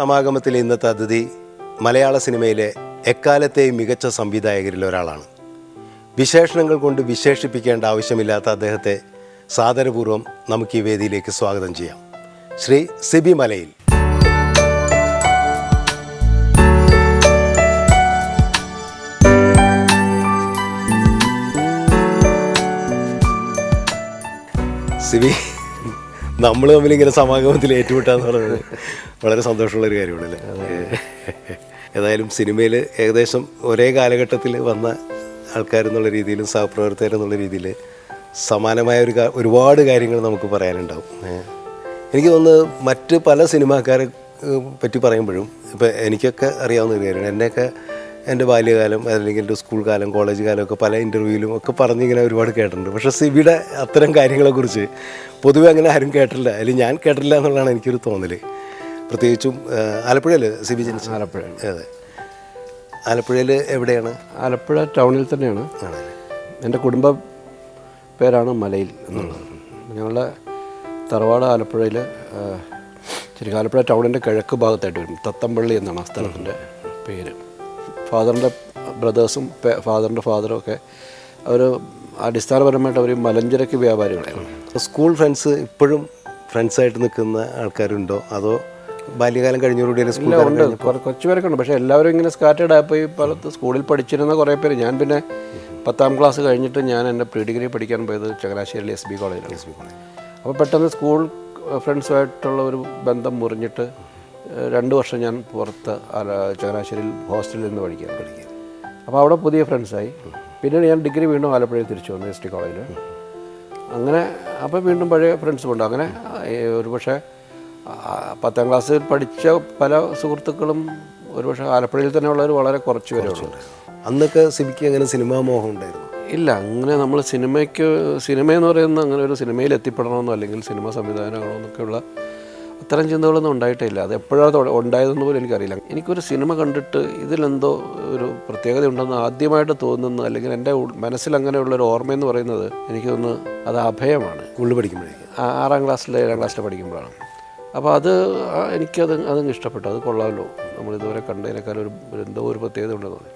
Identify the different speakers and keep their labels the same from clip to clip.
Speaker 1: സമാഗമത്തിലെ ഇന്നത്തെ അതിഥി മലയാള സിനിമയിലെ എക്കാലത്തെയും മികച്ച സംവിധായകരിൽ ഒരാളാണ്. വിശേഷണങ്ങൾ കൊണ്ട് വിശേഷിപ്പിക്കേണ്ട ആവശ്യമില്ലാത്ത അദ്ദേഹത്തെ സാദരപൂർവ്വം നമുക്ക് ഈ വേദിയിലേക്ക് സ്വാഗതം ചെയ്യാം. ശ്രീ സിബി മലയിൽ. സിബി, നമ്മൾ തമ്മിലിങ്ങനെ സമാഗമത്തിൽ ഏറ്റുമുട്ടാന്ന് പറയുന്നത് വളരെ സന്തോഷമുള്ളൊരു കാര്യമാണല്ലേ. ഏതായാലും സിനിമയിൽ ഏകദേശം ഒരേ കാലഘട്ടത്തിൽ വന്ന ആൾക്കാരെന്നുള്ള രീതിയിലും സഹപ്രവർത്തകരെന്നുള്ള രീതിയിൽ സമാനമായ ഒരുപാട് കാര്യങ്ങൾ നമുക്ക് പറയാനുണ്ടാവും. എനിക്ക് തോന്നുന്നത് മറ്റ് പല സിനിമാക്കാരെ പറ്റി പറയുമ്പോഴും ഇപ്പോൾ എനിക്കൊക്കെ അറിയാവുന്ന ഒരു കാര്യമാണ്. എന്നെയൊക്കെ എൻ്റെ ബാല്യകാലം അല്ലെങ്കിൽ എൻ്റെ സ്കൂൾ കാലം, കോളേജ് കാലമൊക്കെ പല ഇൻ്റർവ്യൂവിലും ഒക്കെ പറഞ്ഞിങ്ങനെ ഒരുപാട് കേട്ടിട്ടുണ്ട്. പക്ഷേ സിബിയുടെ അത്തരം കാര്യങ്ങളെക്കുറിച്ച് പൊതുവെ അങ്ങനെ ആരും കേട്ടില്ല, അല്ലെങ്കിൽ ഞാൻ കേട്ടില്ല എന്നുള്ളതാണ് എനിക്കൊരു തോന്നൽ. പ്രത്യേകിച്ചും ആലപ്പുഴയിൽ സിബി ജനിച്ച
Speaker 2: ആലപ്പുഴ.
Speaker 1: അതെ, ആലപ്പുഴയിൽ എവിടെയാണ്?
Speaker 2: ആലപ്പുഴ ടൗണിൽ തന്നെയാണ്. എൻ്റെ കുടുംബ പേരാണ് മലയിൽ എന്നുള്ളത്. ഞങ്ങളുടെ തറവാട് ആലപ്പുഴയിൽ ശരിക്കും ആലപ്പുഴ ടൗണിൻ്റെ കിഴക്ക് ഭാഗത്തായിട്ട് വരും. തത്തമ്പള്ളി എന്നാണ് ആ സ്ഥലത്തിൻ്റെ പേര്. ഫാദറിൻ്റെ ബ്രദേഴ്സും ഫാദറിൻ്റെ ഫാദറും ഒക്കെ അവർ അടിസ്ഥാനപരമായിട്ട് അവർ മലഞ്ചരക്ക് വ്യാപാരികളാണ്.
Speaker 1: സ്കൂൾ ഫ്രണ്ട്സ് ഇപ്പോഴും ഫ്രണ്ട്സായിട്ട് നിൽക്കുന്ന ആൾക്കാരുണ്ടോ, അതോ ബാല്യകാലം കഴിഞ്ഞോടുകൂടി
Speaker 2: ഉണ്ട്? കുറച്ച് പേരൊക്കെ ഉണ്ട്. പക്ഷേ എല്ലാവരും ഇങ്ങനെ സ്കാറ്റേഡ് ആയിപ്പോയി. പല സ്കൂളിൽ പഠിച്ചിരുന്ന കുറേ പേര്. ഞാൻ പിന്നെ 10ാം ക്ലാസ് കഴിഞ്ഞിട്ട് ഞാൻ എൻ്റെ പ്രീ ഡിഗ്രി പഠിക്കാൻ പോയത് ചങ്ങനാശ്ശേരിയിലെ SB കോളേജിലാണ്. അപ്പോൾ പെട്ടെന്ന് സ്കൂൾ ഫ്രണ്ട്സുമായിട്ടുള്ള ഒരു ബന്ധം മുറിഞ്ഞിട്ട് 2 വർഷം ഞാൻ പുറത്ത് ചങ്ങനാശ്ശേരിയിൽ ഹോസ്റ്റലിൽ നിന്ന് പഠിക്കാൻ. അപ്പോൾ അവിടെ പുതിയ ഫ്രണ്ട്സായി. പിന്നീട് ഞാൻ ഡിഗ്രി വീണ്ടും ആലപ്പുഴയിൽ തിരിച്ചു വന്നു ST കോളേജിൽ. അങ്ങനെ അപ്പോൾ വീണ്ടും പഴയ ഫ്രണ്ട്സും ഉണ്ട്. അങ്ങനെ ഒരുപക്ഷെ 10ാം ക്ലാസ്സിൽ പഠിച്ച പല സുഹൃത്തുക്കളും ഒരുപക്ഷെ ആലപ്പുഴയിൽ തന്നെ ഉള്ളവർ വളരെ കുറച്ച് പേരുള്ളൂ.
Speaker 1: അന്നൊക്കെ സിബിക്ക് അങ്ങനെ സിനിമാ മോഹം ഉണ്ടായിരുന്നു?
Speaker 2: ഇല്ല, അങ്ങനെ നമ്മൾ സിനിമയെന്ന് പറയുന്ന അങ്ങനെ ഒരു സിനിമയിൽ എത്തിപ്പെടണമെന്നോ അല്ലെങ്കിൽ സിനിമ സംവിധാനമാണോ എന്നൊക്കെയുള്ള അത്തരം ചിന്തകളൊന്നും ഉണ്ടായിട്ടില്ല. അത് എപ്പോഴാണ് ഉണ്ടായതെന്ന് പോലും എനിക്കറിയില്ല. എനിക്കൊരു സിനിമ കണ്ടിട്ട് ഇതിലെന്തോ ഒരു പ്രത്യേകത ഉണ്ടെന്ന് ആദ്യമായിട്ട് തോന്നുന്നു, അല്ലെങ്കിൽ എൻ്റെ മനസ്സിൽ അങ്ങനെയുള്ളൊരു ഓർമ്മയെന്ന് പറയുന്നത് എനിക്ക് തോന്നുന്നു അത് അഭയമാണ്.
Speaker 1: സ്കൂളിൽ പഠിക്കുമ്പോഴേക്കും
Speaker 2: 6ാം ക്ലാസ്സിൽ 7ാം ക്ലാസ്സിൽ പഠിക്കുമ്പോഴാണ്. അപ്പോൾ അതങ്ങ് ഇഷ്ടപ്പെട്ടു. അത് കൊള്ളാമല്ലോ, നമ്മളിതുവരെ കണ്ടതിനേക്കാൾ എന്തോ ഒരു പ്രത്യേകത ഉണ്ടെന്ന് തോന്നി.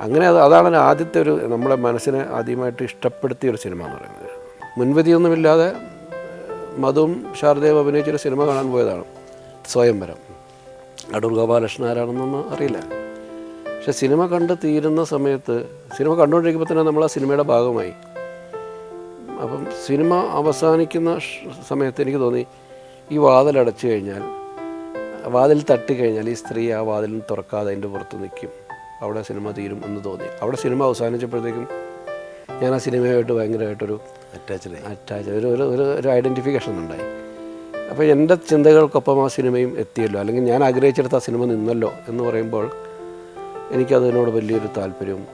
Speaker 2: അങ്ങനെ അതാണ് ആദ്യത്തെ ഒരു നമ്മളെ മനസ്സിനെ ആദ്യമായിട്ട് ഇഷ്ടപ്പെടുത്തിയൊരു സിനിമ എന്ന് പറയുന്നത്. മുൻവിധിയൊന്നുമില്ലാതെ മധുവും ശാരദയും അഭിനയിച്ചൊരു സിനിമ കാണാൻ പോയതാണ്, സ്വയംവരം. അടൂർ ഗോപാലകൃഷ്ണൻ ആരാണെന്നൊന്നും അറിയില്ല. പക്ഷെ സിനിമ കണ്ട് തീരുന്ന സമയത്ത്, സിനിമ കണ്ടുകൊണ്ടിരിക്കുമ്പോൾ തന്നെ നമ്മൾ ആ സിനിമയുടെ ഭാഗമായി. അപ്പം സിനിമ അവസാനിക്കുന്ന സമയത്ത് എനിക്ക് തോന്നി, ഈ വാതിലടച്ചു കഴിഞ്ഞാൽ, വാതിൽ തട്ടിക്കഴിഞ്ഞാൽ ഈ സ്ത്രീ ആ വാതിലിന് തുറക്കാതെ അതിൻ്റെ പുറത്ത് നിൽക്കും, അവിടെ സിനിമ തീരും എന്ന് തോന്നി. അവിടെ സിനിമ അവസാനിച്ചപ്പോഴത്തേക്കും ഞാൻ ആ സിനിമയായിട്ട് ഭയങ്കരമായിട്ടൊരു അറ്റാച്ച് ഒരു ഐഡൻറ്റിഫിക്കേഷൻ ഉണ്ടായി. അപ്പോൾ എൻ്റെ ചിന്തകൾക്കൊപ്പം ആ സിനിമയും എത്തിയല്ലോ, അല്ലെങ്കിൽ ഞാൻ ആഗ്രഹിച്ചെടുത്ത ആ സിനിമ നിന്നല്ലോ എന്ന് പറയുമ്പോൾ എനിക്കതിനോട് വലിയൊരു താല്പര്യവും.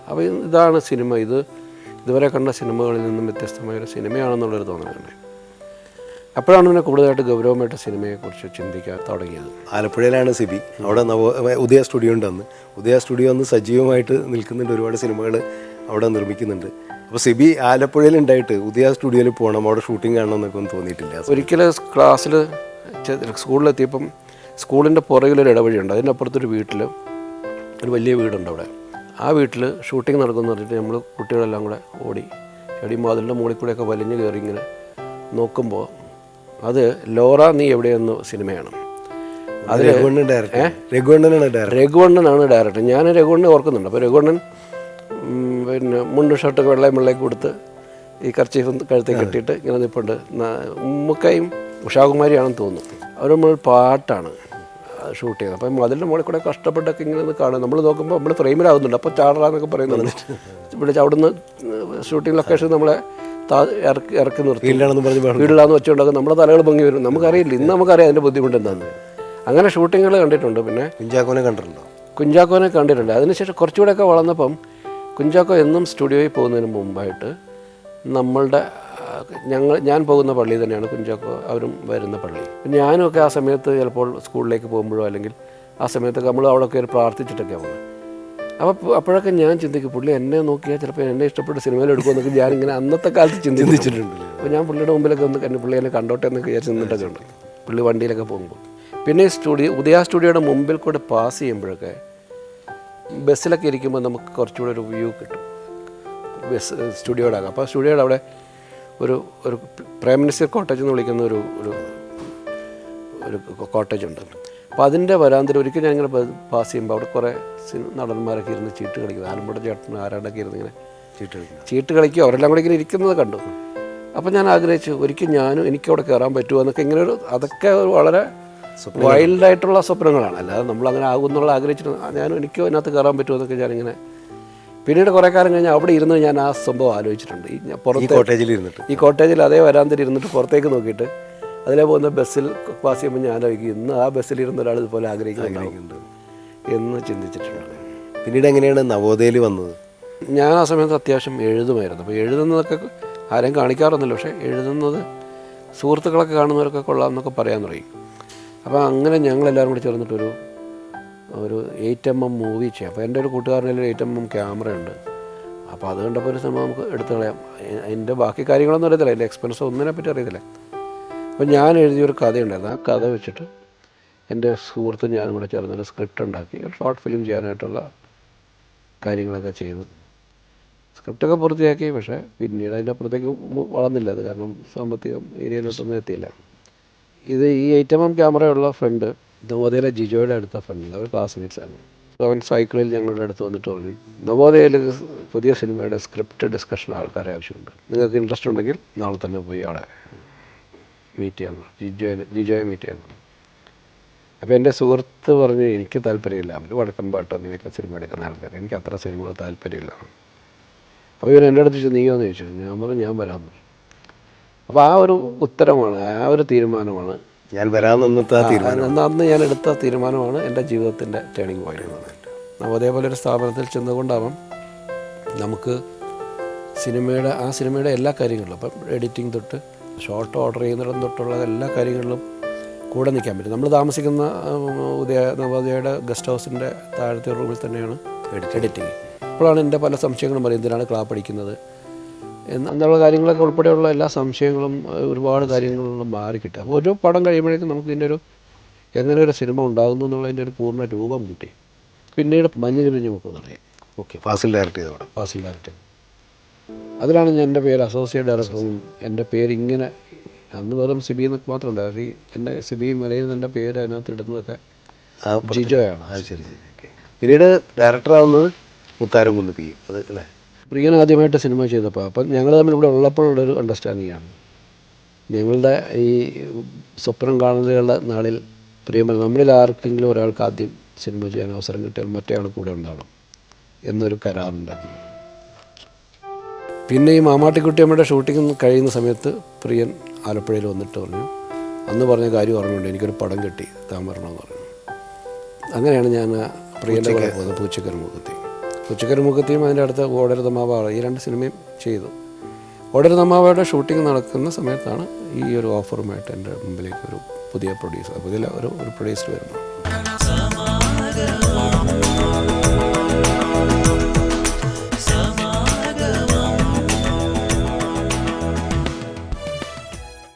Speaker 2: അപ്പോൾ ഇതാണ് സിനിമ, ഇതുവരെ കണ്ട സിനിമകളിൽ നിന്നും വ്യത്യസ്തമായൊരു സിനിമയാണെന്നുള്ളൊരു തോന്നലുണ്ടായി. അപ്പോഴാണ് പിന്നെ കൂടുതലായിട്ട് ഗൗരവമായിട്ട് സിനിമയെക്കുറിച്ച് ചിന്തിക്കാൻ തുടങ്ങിയത്.
Speaker 1: ആലപ്പുഴയിലാണ് സിബി. അവിടെ ഉദയ സ്റ്റുഡിയോ ഉണ്ടെന്ന്. ഉദയ സ്റ്റുഡിയോ അന്ന് സജീവമായിട്ട് നിൽക്കുന്നുണ്ട്, ഒരുപാട് സിനിമകൾ അവിടെ നിർമ്മിക്കുന്നുണ്ട്. അപ്പോൾ സിബി ആലപ്പുഴയിൽ ഉണ്ടായിട്ട് ഉദയ സ്റ്റുഡിയോയിൽ പോകണം, അവിടെ ഷൂട്ടിംഗ് കാണണം എന്നൊക്കെ ഒന്നും തോന്നിയിട്ടില്ല?
Speaker 2: ഒരിക്കലും ക്ലാസ്സിൽ സ്കൂളിലെത്തിയപ്പം സ്കൂളിൻ്റെ പുറകിലൊരു ഇടവഴിയുണ്ട്, അതിൻ്റെ അപ്പുറത്തൊരു വീട്ടിൽ ഒരു വലിയ വീടുണ്ട്. അവിടെ ആ വീട്ടിൽ ഷൂട്ടിംഗ് നടക്കുമെന്ന് പറഞ്ഞിട്ട് നമ്മൾ കുട്ടികളെല്ലാം കൂടെ ഓടി വാതിലിൻ്റെ മുകളിൽ കൂടെയൊക്കെ വലിഞ്ഞ് കയറി ഇങ്ങനെ നോക്കുമ്പോൾ അത് ലോറ നീ എവിടെയെന്ന സിനിമയാണ്. അത് രഘുവണ്ണനാണ് ഡയറക്ടർ. ഞാൻ രഘുവണ്ണനെ ഓർക്കുന്നുണ്ട്. അപ്പോൾ രഘുവണ്ണൻ പിന്നെ മുണ്ട് ഷർട്ടൊക്കെ വെള്ളയും കൊടുത്ത് ഈ കർച്ചീഫ് കഴുത്തിൽ കെട്ടിയിട്ട് ഇങ്ങനെ നിൽപ്പുണ്ട്. ഉമ്മക്കയും ഉഷാകുമാരിയാണെന്ന് തോന്നുന്നു. അവർ നമ്മൾ പാട്ടാണ് ഷൂട്ട് ചെയ്യുന്നത്. അപ്പം അതിൻ്റെ മുകളിൽ കൂടെ കഷ്ടപ്പെട്ടൊക്കെ ഇങ്ങനെ കാണും. നമ്മൾ നോക്കുമ്പോൾ നമ്മൾ ഫ്രെയിമിലാവുന്നുണ്ട്. അപ്പോൾ ചാടറാന്നൊക്കെ പറയുന്നുണ്ട്. വിളിച്ച് അവിടുന്ന് ഷൂട്ടിംഗ് ലൊക്കേഷൻ നമ്മളെ ഇറക്കി നിർത്തി വീട്ടിലാന്ന് വെച്ചുകൊണ്ടൊക്കെ നമ്മുടെ തലകൾ പൊങ്ങി വരും. നമുക്കറിയില്ല, ഇന്ന് നമുക്കറിയാം അതിൻ്റെ ബുദ്ധിമുട്ട് എന്താണെന്ന്. അങ്ങനെ ഷൂട്ടിങ്ങുകൾ കണ്ടിട്ടുണ്ട്. പിന്നെ
Speaker 1: കുഞ്ചാക്കോനെ കണ്ടിട്ടുണ്ടോ?
Speaker 2: കുഞ്ചാക്കോനെ കണ്ടിട്ടുണ്ട്. അതിനുശേഷം കുറച്ചുകൂടെയൊക്കെ വളർന്നപ്പം കുഞ്ചാക്കോ എന്നും സ്റ്റുഡിയോയിൽ പോകുന്നതിന് മുമ്പായിട്ട് ഞാൻ പോകുന്ന പള്ളി തന്നെയാണ് കുഞ്ചാക്കോ അവരും വരുന്ന പള്ളി. ഞാനുമൊക്കെ ആ സമയത്ത് ചിലപ്പോൾ സ്കൂളിലേക്ക് പോകുമ്പോഴോ അല്ലെങ്കിൽ ആ സമയത്തൊക്കെ നമ്മൾ അവിടെയൊക്കെ ഒരു പ്രാർത്ഥിച്ചിട്ടൊക്കെയാണ് പോകുന്നത്. അപ്പോഴൊക്കെ ഞാൻ ചിന്തിക്കും, പുള്ളി എന്നെ നോക്കിയാൽ ചിലപ്പോൾ എന്നെ ഇഷ്ടപ്പെട്ട സിനിമയിൽ എടുക്കുമെന്നൊക്കെ ഞാനിങ്ങനെ അന്നത്തെ കാലത്ത് ചിന്തിച്ചിട്ടുണ്ട്. അപ്പോൾ ഞാൻ പുള്ളിയുടെ മുമ്പിലൊക്കെ ഒന്ന് പുള്ളി എന്നെ കണ്ടോട്ടെ എന്നൊക്കെ വിചാരിച്ച് നിന്നിട്ടൊക്കെ ഉണ്ട്. പുള്ളി വണ്ടിയിലൊക്കെ പോകുമ്പോൾ പിന്നെ ഉദയ സ്റ്റുഡിയോയുടെ മുമ്പിൽ കൂടെ പാസ് ചെയ്യുമ്പോഴൊക്കെ ബസ്സിലൊക്കെ ഇരിക്കുമ്പോൾ നമുക്ക് കുറച്ചുകൂടെ ഒരു വ്യൂ കിട്ടും സ്റ്റുഡിയോയുടെ ആകാം. അപ്പോൾ സ്റ്റുഡിയോയുടെ അവിടെ ഒരു പ്രൈം മിനിസ്റ്റർ കോട്ടേജ് എന്ന് വിളിക്കുന്ന ഒരു കോട്ടേജ് ഉണ്ട്. അപ്പോൾ അതിൻ്റെ വരാന്തര ഒരിക്കൽ ഞാൻ ഇങ്ങനെ പാസ് ചെയ്യുമ്പോൾ അവിടെ കുറേ നടന്മാരൊക്കെ ഇരുന്ന് ചീട്ട് കളിക്കും. ആലമ്പുഴ ചേട്ടൻ ആരാണ്ടൊക്കെ ഇരുന്ന് ഇങ്ങനെ ചീട്ട് കളിക്കുക, അവരെല്ലാം കൂടെ ഇങ്ങനെ ഇരിക്കുന്നത് കണ്ടു. അപ്പോൾ ഞാൻ ആഗ്രഹിച്ചു ഒരിക്കൽ എനിക്കവിടെ കയറാൻ പറ്റുമോ എന്നൊക്കെ ഇങ്ങനെ അതൊക്കെ വളരെ വൈൽഡായിട്ടുള്ള സ്വപ്നങ്ങളാണ്. അല്ലാതെ നമ്മളങ്ങനെ ആകുമെന്നുള്ള ആഗ്രഹിച്ചിട്ട് എനിക്കോ അതിനകത്ത് കയറാൻ പറ്റുമോ എന്നൊക്കെ ഞാനിങ്ങനെ പിന്നീട് കുറേ കാലം കഴിഞ്ഞാൽ അവിടെ ഇരുന്ന് ഞാൻ ആ സംഭവം ആലോചിച്ചിട്ടുണ്ട്. ഈ കോട്ടേജിൽ അതേ വരാന്തയിൽ ഇരുന്നിട്ട് പുറത്തേക്ക് നോക്കിയിട്ട് അതിലെ പോകുന്ന ബസ്സിൽ പാസ് ചെയ്യുമ്പോൾ ഞാൻ ആലോചിക്കും ഇന്ന് ആ ബസ്സിലിരുന്ന ഒരാൾ ഇതുപോലെ ആഗ്രഹിക്കുന്നുണ്ട് എന്ന് ചിന്തിച്ചിട്ടുണ്ട്.
Speaker 1: പിന്നീട് എങ്ങനെയാണ് നവോദയയിൽ വന്നത്?
Speaker 2: ഞാൻ ആ സമയത്ത് അത്യാവശ്യം എഴുതുമായിരുന്നു. അപ്പോൾ എഴുതുന്നതൊക്കെ ആരെയും കാണിക്കാറൊന്നുമില്ല, പക്ഷേ എഴുതുന്നത് സുഹൃത്തുക്കളൊക്കെ കാണുന്നവരൊക്കെ കൊള്ളാം എന്നൊക്കെ പറയാൻ തുടങ്ങി. അപ്പോൾ അങ്ങനെ ഞങ്ങളെല്ലാവരും കൂടി ചേർന്നിട്ടൊരു 8mm മൂവി ചെയ്യാം. അപ്പോൾ എൻ്റെ ഒരു കൂട്ടുകാരൻ്റെ 8mm ക്യാമറ ഉണ്ട്. അപ്പോൾ അത് കണ്ടപ്പോൾ ഒരു സിനിമ നമുക്ക് എടുത്തു കളയാം. അതിൻ്റെ ബാക്കി കാര്യങ്ങളൊന്നും അറിയത്തില്ല, അതിൻ്റെ എക്സ്പെൻസ് ഒന്നിനെ പറ്റി അറിയത്തില്ല. അപ്പോൾ ഞാൻ എഴുതിയൊരു കഥയുണ്ടായിരുന്നു. ആ കഥ വെച്ചിട്ട് എൻ്റെ സുഹൃത്തും ഞാനും കൂടെ ചേർന്നൊരു സ്ക്രിപ്റ്റ് ഉണ്ടാക്കി ഒരു ഷോർട്ട് ഫിലിം ചെയ്യാനായിട്ടുള്ള കാര്യങ്ങളൊക്കെ ചെയ്തു. സ്ക്രിപ്റ്റൊക്കെ പൂർത്തിയാക്കി. പക്ഷേ പിന്നീട് അതിൻ്റെ അപ്പുറത്തേക്ക് വളർന്നില്ല. അത് കാരണം സാമ്പത്തികം ഏരിയയിലോട്ടൊന്നും എത്തിയില്ല. ഈ 8mm ക്യാമറയുള്ള ഫ്രണ്ട് നവോദയയിലെ ജിജോയുടെ അടുത്ത ഫ്രണ്ട്, അവർ ക്ലാസ്മേറ്റ്സാണ്. അവൻ സൈക്കിളിൽ ഞങ്ങളുടെ അടുത്ത് വന്നിട്ട് പറഞ്ഞു നവോദയയിൽ പുതിയ സിനിമയുടെ സ്ക്രിപ്റ്റ് ഡിസ്കഷൻ ആൾക്കാരെ ആവശ്യമുണ്ട്, നിങ്ങൾക്ക് ഇൻട്രസ്റ്റ് ഉണ്ടെങ്കിൽ നാളെ തന്നെ പോയി അവിടെ മീറ്റ് ചെയ്യാൻ ജിജോയെ മീറ്റ് ചെയ്യാൻ. അപ്പോൾ എൻ്റെ സുഹൃത്ത് പറഞ്ഞു എനിക്ക് താല്പര്യമില്ല, അവർ വടക്കൻ പാട്ടോ നീയൊക്കെ സിനിമ എടുക്കുന്ന ആൾക്കാർ, എനിക്ക് അത്ര സിനിമകൾ താല്പര്യമില്ല. അപ്പോൾ ഇവൻ എൻ്റെ അടുത്ത് ചോദിച്ചു നീയോ എന്ന് ചോദിച്ചു. ഞാൻ പറഞ്ഞു ഞാൻ വരാമെന്ന്. അപ്പോൾ ആ ഒരു ഉത്തരമാണ്, ആ ഒരു തീരുമാനമാണ്
Speaker 1: ഞാൻ വരാമെന്ന്
Speaker 2: അന്ന് ഞാൻ എടുത്ത തീരുമാനമാണ് എൻ്റെ ജീവിതത്തിൻ്റെ ടേണിംഗ് പോയിന്റ്. നവോദയ പോലൊരു സ്ഥാപനത്തിൽ ചെന്നുകൊണ്ടാവാം നമുക്ക് സിനിമയുടെ എല്ലാ കാര്യങ്ങളിലും, അപ്പം എഡിറ്റിംഗ് തൊട്ട് ഷോർട്ട് ഓർഡർ ചെയ്യുന്നിടം തൊട്ടുള്ള എല്ലാ കാര്യങ്ങളിലും കൂടെ നിൽക്കാൻ പറ്റും. നമ്മൾ താമസിക്കുന്ന നവോദയയുടെ ഗസ്റ്റ് ഹൗസിൻ്റെ താഴത്തെ റൂമിൽ തന്നെയാണ് എഡിറ്റിംഗ്. അപ്പോഴാണ് എൻ്റെ പല സംശയങ്ങളും പറയും എന്തിനാണ് ക്ലാപ്പ് അടിക്കുന്നത് എന്നുള്ള കാര്യങ്ങളൊക്കെ ഉൾപ്പെടെയുള്ള എല്ലാ സംശയങ്ങളും ഒരുപാട് കാര്യങ്ങളും മാറി കിട്ടുക. അപ്പോൾ ഒരു പടം കഴിയുമ്പോഴേക്കും നമുക്ക് ഇതിൻ്റെ എങ്ങനെ ഒരു സിനിമ ഉണ്ടാകുന്നു എന്നുള്ളതിൻ്റെ ഒരു പൂർണ്ണ രൂപം കിട്ടി. പിന്നീട് മഞ്ഞ് തിരിഞ്ഞ് നമുക്ക് തുടങ്ങി.
Speaker 1: ഫാസിൽ ഡയറക്റ്റ് ചെയ്തോടെ
Speaker 2: ഫാസിൽ ഡയറക്റ്റ് അതിലാണ് ഞാൻ എൻ്റെ പേര് അസോസിയേറ്റ് ഡയറക്ടറും എൻ്റെ പേരിങ്ങനെ അന്ന് വെറും സിബി എന്നൊക്കെ മാത്രമല്ല, എൻ്റെ സിബി മലയിൽ എൻ്റെ പേര് അതിനകത്ത് ഇടുന്നതൊക്കെ ജിജോയാണ്.
Speaker 1: ശരി. പിന്നീട് ഡയറക്ടറാവുന്നത് മുത്താരം കുന്നിപ്പി അത് അല്ലേ?
Speaker 2: പ്രിയൻ ആദ്യമായിട്ട് സിനിമ ചെയ്തപ്പോൾ അപ്പം ഞങ്ങൾ തമ്മിൽ ഇവിടെ ഉള്ളപ്പോഴുള്ളൊരു അണ്ടർസ്റ്റാൻഡിംഗ് ആണ്. ഞങ്ങളുടെ ഈ സ്വപ്നം കാണലുകളുടെ നാളിൽ പ്രിയം നമ്മളിൽ ആർക്കെങ്കിലും ഒരാൾക്ക് ആദ്യം സിനിമ ചെയ്യാൻ അവസരം കിട്ടിയാൽ മറ്റേ ആൾ കൂടെ ഉണ്ടാവണം എന്നൊരു കരാറുണ്ടാക്കി. പിന്നെ ഈ മാമാട്ടിക്കുട്ടിയമ്മയുടെ ഷൂട്ടിംഗ് കഴിയുന്ന സമയത്ത് പ്രിയൻ ആലപ്പുഴയിൽ വന്നിട്ട് പറഞ്ഞു അന്ന് പറഞ്ഞ കാര്യം ഓർമ്മയുണ്ട്, എനിക്കൊരു പടം കിട്ടി താൻ വരണമെന്ന് പറഞ്ഞു. അങ്ങനെയാണ് ഞാൻ പ്രിയൻ്റെ കൂടെ പോകുന്നത്. പൂച്ചക്കരമുഖത്തെയും അതിൻ്റെ അടുത്ത ഓടരുതമാവ, ഈ 2 സിനിമയും ചെയ്തു. ഓടരുതമാവയുടെ ഷൂട്ടിംഗ് നടക്കുന്ന സമയത്താണ് ഈ ഒരു ഓഫറുമായിട്ട് എൻ്റെ മുമ്പിലേക്ക് ഒരു പുതിയ പ്രൊഡ്യൂസർ വരുന്നു.